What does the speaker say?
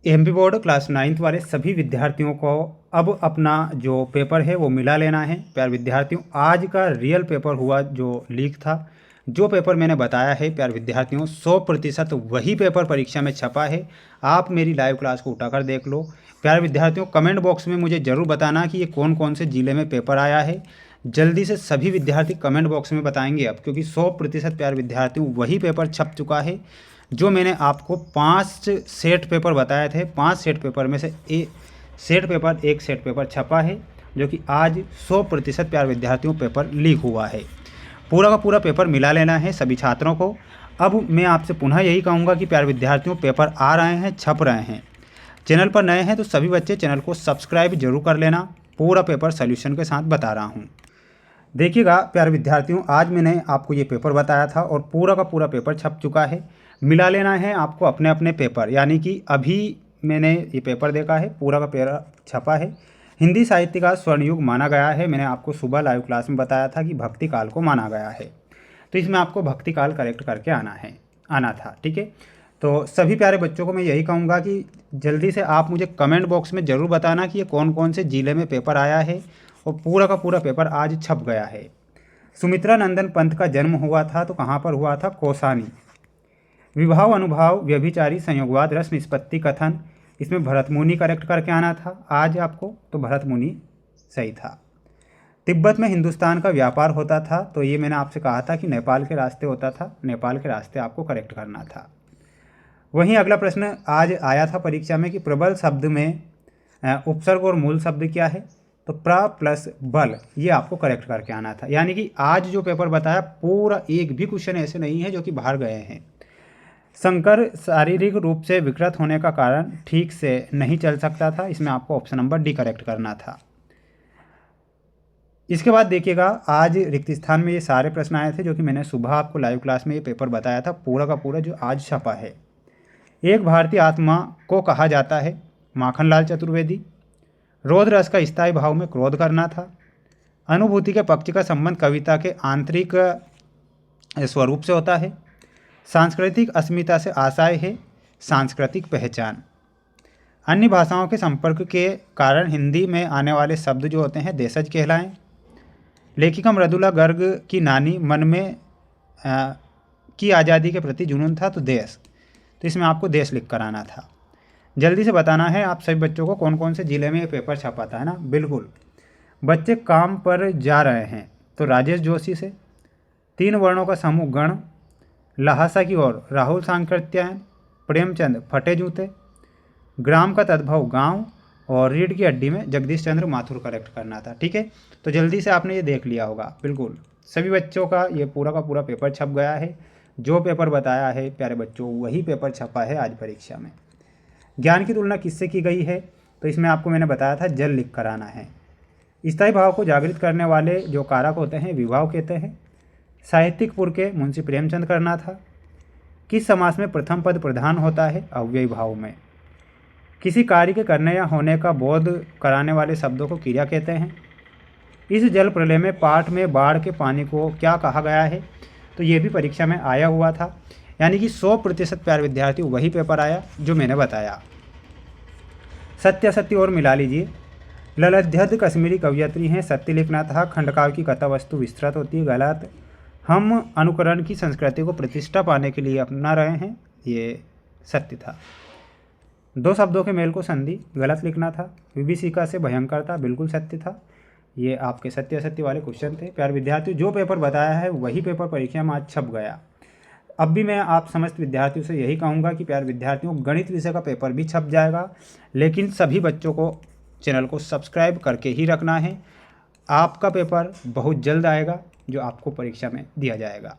MP board class 9th वाले सभी विद्यार्थियों को अब अपना जो पेपर है वो मिला लेना है। प्यार विद्यार्थियों, आज का रियल पेपर हुआ जो लीक था, जो पेपर मैंने बताया है प्यार विद्यार्थियों 100% वही पेपर परीक्षा में छपा है। आप मेरी लाइव क्लास को उठाकर देख लो। प्यार विद्यार्थियों, कमेंट बॉक्स में मुझे ज़रूर बताना कि ये कौन कौन से ज़िले में पेपर आया है। जल्दी से सभी विद्यार्थी कमेंट बॉक्स में बताएंगे अब, क्योंकि 100% प्यार विद्यार्थियों वही पेपर छप चुका है जो मैंने आपको 5 सेट पेपर बताए थे। 5 सेट पेपर में से एक सेट पेपर छपा है, जो कि आज 100% प्यार विद्यार्थियों पेपर लीक हुआ है। पूरा का पूरा पेपर मिला लेना है सभी छात्रों को। अब मैं आपसे पुनः यही कहूँगा कि प्यार विद्यार्थियों पेपर आ रहे हैं, छप रहे हैं। चैनल पर नए हैं तो सभी बच्चे चैनल को सब्सक्राइब जरूर कर लेना। पूरा पेपर सोल्यूशन के साथ बता रहा हूँ। देखिएगा प्यार विद्यार्थियों, आज मैंने आपको ये पेपर बताया था और पूरा का पूरा पेपर छप चुका है। मिला लेना है आपको अपने अपने पेपर, यानी कि अभी मैंने ये पेपर देखा है, पूरा का पेपर छपा है। हिंदी साहित्य का स्वर्ण युग माना गया है। मैंने आपको सुबह लाइव क्लास में बताया था कि भक्ति काल को माना गया है, तो इसमें आपको भक्ति काल करेक्ट करके आना था। ठीक है, तो सभी प्यारे बच्चों को मैं यही कहूँगा कि जल्दी से आप मुझे कमेंट बॉक्स में ज़रूर बताना कि ये कौन कौन से ज़िले में पेपर आया है, और पूरा का पूरा पेपर आज छप गया है। सुमित्रा नंदन पंत का जन्म हुआ था तो कहाँ पर हुआ था? कौसानी। विभाव अनुभाव व्यभिचारी संयोगवाद रस निष्पत्ति कथन, इसमें भरत मुनि करेक्ट करके आना था आज आपको, तो भरत मुनि सही था। तिब्बत में हिंदुस्तान का व्यापार होता था, तो ये मैंने आपसे कहा था कि नेपाल के रास्ते होता था, नेपाल के रास्ते आपको करेक्ट करना था। वहीं अगला प्रश्न आज आया था परीक्षा में कि प्रबल शब्द में उपसर्ग और मूल शब्द क्या है? तो प्र प्लस बल, ये आपको करेक्ट करके आना था। यानी कि आज जो पेपर बताया पूरा एक भी क्वेश्चन ऐसे नहीं है जो कि बाहर गए हैं। शंकर शारीरिक रूप से विकृत होने का कारण ठीक से नहीं चल सकता था, इसमें आपको ऑप्शन नंबर डी करेक्ट करना था। इसके बाद देखिएगा, आज रिक्त स्थान में ये सारे प्रश्न आए थे जो कि मैंने सुबह आपको लाइव क्लास में ये पेपर बताया था, पूरा का पूरा जो आज छपा है। एक भारतीय आत्मा को कहा जाता है? माखनलाल चतुर्वेदी। रोध रस का स्थायी भाव में क्रोध करना था। अनुभूति के पक्ष का संबंध कविता के आंतरिक स्वरूप से होता है। सांस्कृतिक अस्मिता से आशय है सांस्कृतिक पहचान। अन्य भाषाओं के संपर्क के कारण हिंदी में आने वाले शब्द जो होते हैं देशज कहलाएं। लेखिका मृदुला गर्ग की नानी मन में की आज़ादी के प्रति जुनून था, तो देश, तो इसमें आपको देश लिख कर आना था। जल्दी से बताना है आप सभी बच्चों को कौन कौन से ज़िले में ये पेपर छपा था, है ना? बिल्कुल। बच्चे काम पर जा रहे हैं, तो राजेश जोशी से। 3 वर्णों का समूह गण। लहासा की ओर राहुल सांकृत्यायन। प्रेमचंद फटे जूते। ग्राम का तद्भव गांव, और रीढ़ की हड्डी में जगदीश चंद्र माथुर करेक्ट करना था। ठीक है, तो जल्दी से आपने ये देख लिया होगा। बिल्कुल सभी बच्चों का ये पूरा का पूरा पेपर छप गया है। जो पेपर बताया है प्यारे बच्चों वही पेपर छपा है आज परीक्षा में। ज्ञान की तुलना किससे की गई है? तो इसमें आपको मैंने बताया था जल लिख कर आना है। स्थायी भाव को जागृत करने वाले जो कारक होते हैं विभाव कहते हैं। साहित्यिक पुर के मुंशी प्रेमचंद करना था। किस समास में प्रथम पद प्रधान होता है? अव्ययी भाव में। किसी कार्य के करने या होने का बोध कराने वाले शब्दों को क्रिया कहते हैं। इस जल प्रलय में पाठ में बाढ़ के पानी को क्या कहा गया है? तो ये भी परीक्षा में आया हुआ था। यानी कि 100% प्यारे विद्यार्थी वही पेपर आया जो मैंने बताया। सत्य असत्य और मिला लीजिए। ललध्यद कश्मीरी कवयित्री हैं, सत्य लिखना था। खंडकाव्य की कथा वस्तु विस्तृत होती है, गलत। हम अनुकरण की संस्कृति को प्रतिष्ठा पाने के लिए अपना रहे हैं, ये सत्य था। 2 शब्दों के मेल को संधि, गलत लिखना था। विभीषिका से भयंकर था, बिल्कुल सत्य था। ये आपके सत्य असत्य वाले क्वेश्चन थे। प्यारे विद्यार्थी, जो पेपर बताया है वही पेपर परीक्षा में आज छप गया। अब भी मैं आप समस्त विद्यार्थियों से यही कहूँगा कि प्यारे विद्यार्थियों गणित विषय का पेपर भी छप जाएगा, लेकिन सभी बच्चों को चैनल को सब्सक्राइब करके ही रखना है। आपका पेपर बहुत जल्द आएगा जो आपको परीक्षा में दिया जाएगा।